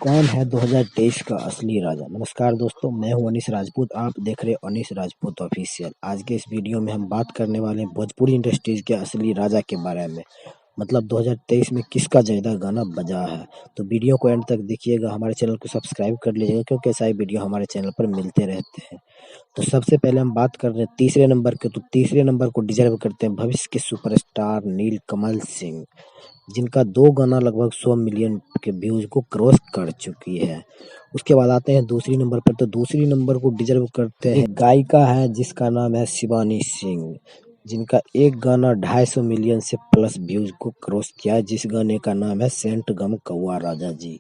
कौन है 2023 का असली राजा। नमस्कार दोस्तों, मैं हूं अनीस राजपूत। आप देख रहे हो अनीस राजपूत ऑफिशियल। आज के इस वीडियो में हम बात करने वाले हैं भोजपुरी इंडस्ट्रीज के असली राजा के बारे में। मतलब 2023 में किसका जैदा गाना बजा है। तो वीडियो को एंड तक देखिएगा। हमारे चैनल को सब्सक्राइब कर लीजिएगा क्योंकि ऐसा ही वीडियो हमारे चैनल पर मिलते रहते हैं। तो सबसे पहले हम बात कर रहे हैं तीसरे नंबर के। तो तीसरे नंबर को डिजर्व करते हैं भविष्य के सुपरस्टार नीलकमल सिंह, जिनका 2 गाना लगभग 100 मिलियन के व्यूज को क्रॉस कर चुकी है। उसके बाद आते हैं दूसरी नंबर पर। तो दूसरी नंबर को डिजर्व करते हैं एक गायिका है जिसका नाम है शिवानी सिंह, जिनका एक गाना 250 मिलियन से प्लस व्यूज को क्रॉस किया है, जिस गाने का नाम है सेंट गम कौआ राजा जी।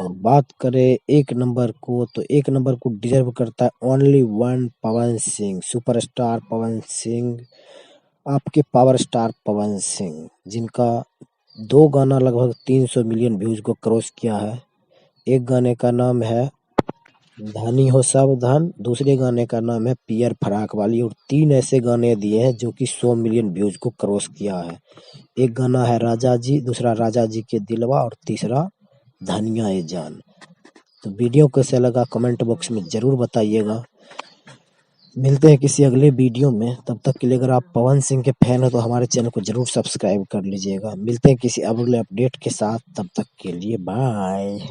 और बात करें एक नंबर को, तो एक नंबर को डिजर्व करता है only one Pawan Singh, superstar Pawan Singh, आपके पावर स्टार पवन सिंह, जिनका 2 गाना लगभग 300 मिलियन व्यूज को क्रॉस किया है। एक गाने का नाम है धनी हो सावधान, दूसरे गाने का नाम है पियर फराक वाली, और 3 ऐसे गाने दिए हैं जो कि 100 मिलियन व्यूज को क्रॉस किया है। एक गाना है राजा जी, दूसरा राजा जी के दिलवा, और तीसरा धनिया ए जान। तो वीडियो कैसा लगा कमेंट बॉक्स में जरूर बताइएगा। मिलते हैं किसी अगले वीडियो में। तब तक के लिए अगर आप पवन सिंह के फैन हो तो हमारे चैनल को जरूर सब्सक्राइब कर लीजिएगा। मिलते हैं किसी अगले अपडेट के साथ, तब तक के लिए बाय।